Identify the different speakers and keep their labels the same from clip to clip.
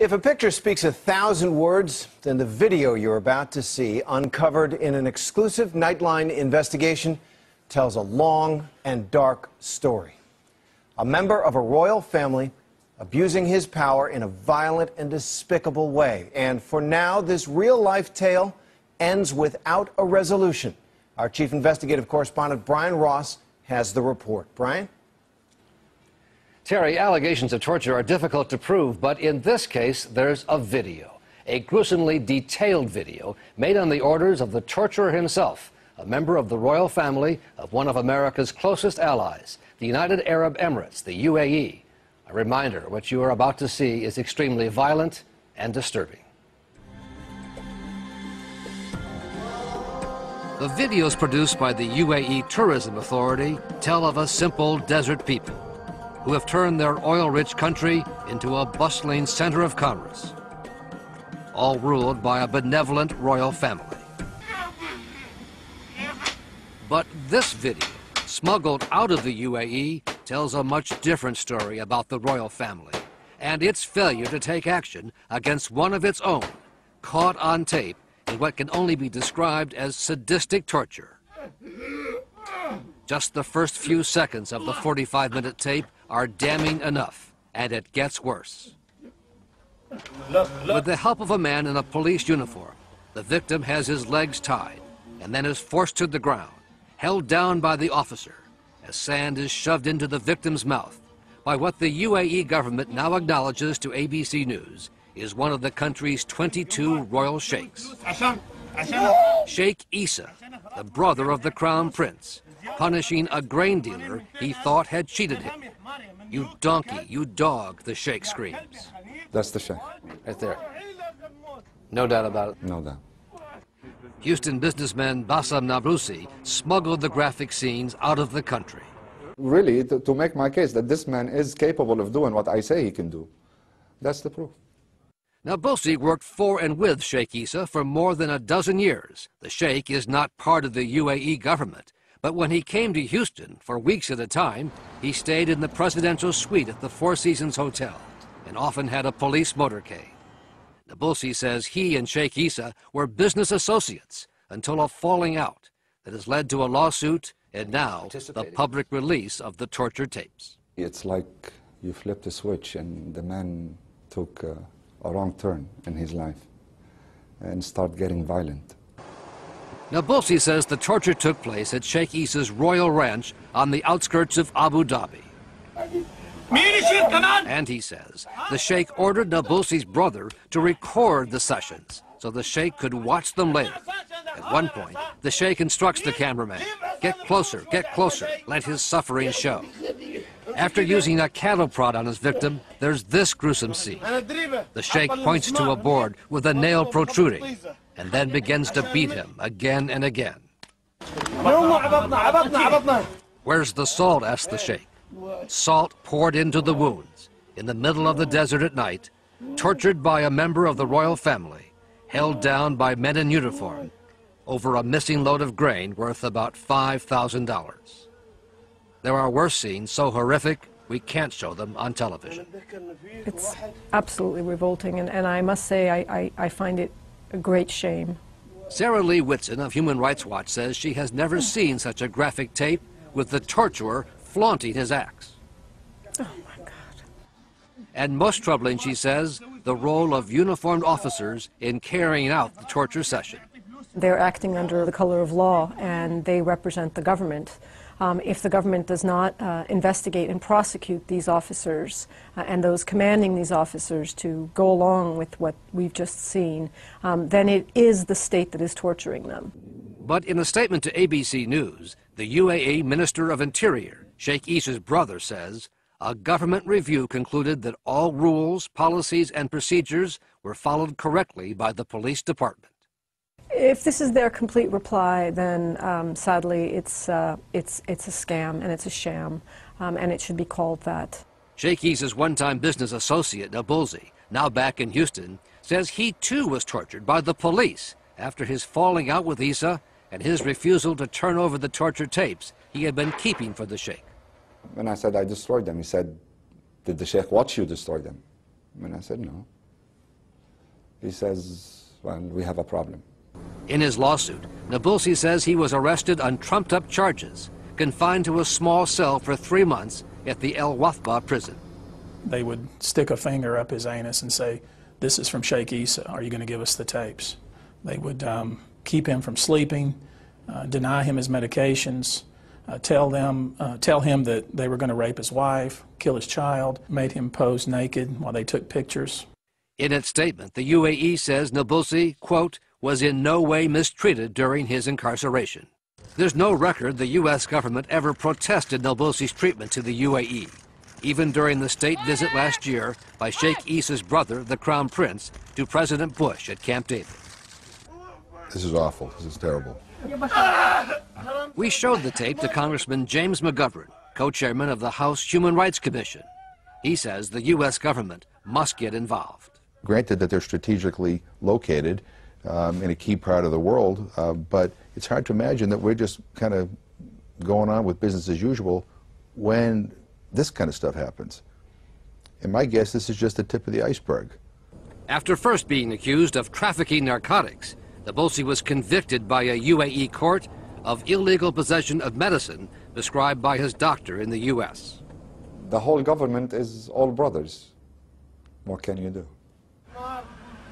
Speaker 1: If a picture speaks 1,000 words, then the video you're about to see, uncovered in an exclusive Nightline investigation, tells a long and dark story. A member of a royal family abusing his power in a violent and despicable way. And for now, this real-life tale ends without a resolution. Our chief investigative correspondent, Brian Ross, has the report. Brian?
Speaker 2: Terry, allegations of torture are difficult to prove, but in this case, there's a video. A gruesomely detailed video made on the orders of the torturer himself, a member of the royal family of one of America's closest allies, the United Arab Emirates, the UAE. A reminder, what you are about to see is extremely violent and disturbing. The videos produced by the UAE Tourism Authority tell of a simple desert people who have turned their oil-rich country into a bustling center of commerce, all ruled by a benevolent royal family. But this video, smuggled out of the UAE, tells a much different story about the royal family and its failure to take action against one of its own, caught on tape in what can only be described as sadistic torture. Just the first few seconds of the 45-minute tape are damning enough, and it gets worse. With the help of a man in a police uniform, the victim has his legs tied and then is forced to the ground, held down by the officer, as sand is shoved into the victim's mouth by what the UAE government now acknowledges to ABC News is one of the country's 22 royal sheikhs. Sheikh Isa, the brother of the crown prince, punishing a grain dealer he thought had cheated him. "You donkey, you dog," the sheikh screams.
Speaker 3: That's the sheikh.
Speaker 2: Right there. No doubt about it.
Speaker 3: No doubt.
Speaker 2: Houston businessman Bassam Nabrousi smuggled the graphic scenes out of the country.
Speaker 3: Really, to make my case that this man is capable of doing what I say he can do. That's the proof.
Speaker 2: Nabrousi worked for and with Sheikh Isa for more than a dozen years. The sheikh is not part of the UAE government, but when he came to Houston for weeks at a time, he stayed in the presidential suite at the Four Seasons Hotel and often had a police motorcade. Nabrousi says he and Sheikh Isa were business associates until a falling out that has led to a lawsuit and now the public release of the torture tapes.
Speaker 3: It's like you flipped a switch and the man took a wrong turn in his life and started getting violent.
Speaker 2: Nabrousi says the torture took place at Sheikh Isa's royal ranch on the outskirts of Abu Dhabi. And he says the sheikh ordered Nabrousi's brother to record the sessions so the sheikh could watch them later. At one point, the sheikh instructs the cameraman, get closer, let his suffering show." After using a cattle prod on his victim, there's this gruesome scene. The sheikh points to a board with a nail protruding and then begins to beat him again and again. "Where's the salt?" asks the sheikh. Salt poured into the wounds, in the middle of the desert at night, tortured by a member of the royal family, held down by men in uniform, over a missing load of grain worth about $5,000. There are worse scenes so horrific we can't show them on television.
Speaker 4: It's absolutely revolting, and I must say I find it a great shame.
Speaker 2: Sarah Lee Whitson of Human Rights Watch says she has never seen such a graphic tape with the torturer flaunting his axe.
Speaker 4: Oh my God.
Speaker 2: And most troubling, she says, the role of uniformed officers in carrying out the torture session.
Speaker 4: They're acting under the color of law, and they represent the government. If the government does not investigate and prosecute these officers and those commanding these officers to go along with what we've just seen, then it is the state that is torturing them.
Speaker 2: But in a statement to ABC News, the UAE Minister of Interior, Sheikh Isa's brother, says a government review concluded that all rules, policies, and procedures were followed correctly by the police department.
Speaker 4: If this is their complete reply, then sadly it's a scam and it's a sham, and it should be called that.
Speaker 2: Sheikh Isa's one-time business associate, Nabrousi, now back in Houston, says he too was tortured by the police after his falling out with Isa and his refusal to turn over the torture tapes he had been keeping for the sheikh.
Speaker 3: When I said I destroyed them, he said, "Did the sheikh watch you destroy them?" And I said, "No." he says, well, we have a problem.
Speaker 2: In his lawsuit, Nabulsi says he was arrested on trumped-up charges, confined to a small cell for 3 months at the El Wathba prison.
Speaker 5: They would stick a finger up his anus and say, "This is from Sheikh Issa, are you going to give us the tapes?" They would keep him from sleeping, deny him his medications, tell him that they were going to rape his wife, kill his child, made him pose naked while they took pictures.
Speaker 2: In its statement, the UAE says Nabulsi, quote, was in no way mistreated during his incarceration. There's no record the U.S. government ever protested Nabulsi's treatment to the UAE, even during the state visit last year by Sheikh Issa's brother, the Crown Prince, to President Bush at Camp David.
Speaker 6: This is awful. This is terrible.
Speaker 2: We showed the tape to Congressman James McGovern, co-chairman of the House Human Rights Commission. He says the U.S. government must get involved.
Speaker 6: Granted that they're strategically located in a key part of the world, but it's hard to imagine that we're just kind of going on with business as usual when this kind of stuff happens. And my guess, this is just the tip of the iceberg.
Speaker 2: After first being accused of trafficking narcotics, Nabulsi was convicted by a UAE court of illegal possession of medicine prescribed by his doctor in the U.S.
Speaker 3: The whole government is all brothers. What can you do?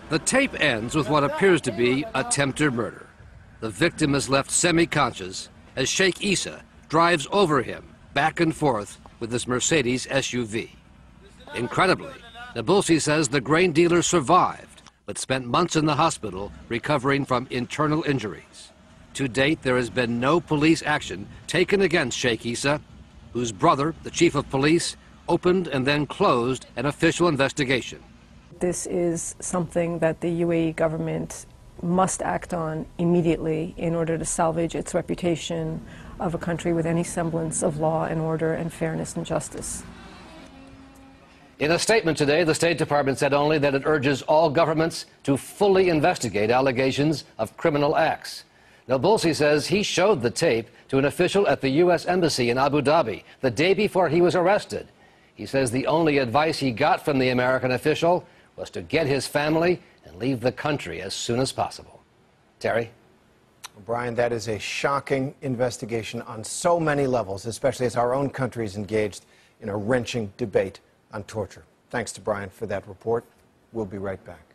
Speaker 2: The tape ends with what appears to be attempted murder. The victim is left semi-conscious as Sheikh Issa drives over him back and forth with his Mercedes SUV. Incredibly, Nabulsi says the grain dealer survived, but spent months in the hospital recovering from internal injuries. To date, there has been no police action taken against Sheikh Issa, whose brother, the chief of police, opened and then closed an official investigation.
Speaker 4: This is something that the UAE government must act on immediately in order to salvage its reputation of a country with any semblance of law and order and fairness and justice.
Speaker 2: In a statement today, the State Department said only that it urges all governments to fully investigate allegations of criminal acts. Nabulsi says he showed the tape to an official at the U.S. Embassy in Abu Dhabi the day before he was arrested. He says the only advice he got from the American official was to get his family and leave the country as soon as possible. Terry?
Speaker 1: Brian, that is a shocking investigation on so many levels, especially as our own country is engaged in a wrenching debate on torture. Thanks to Brian for that report. We'll be right back.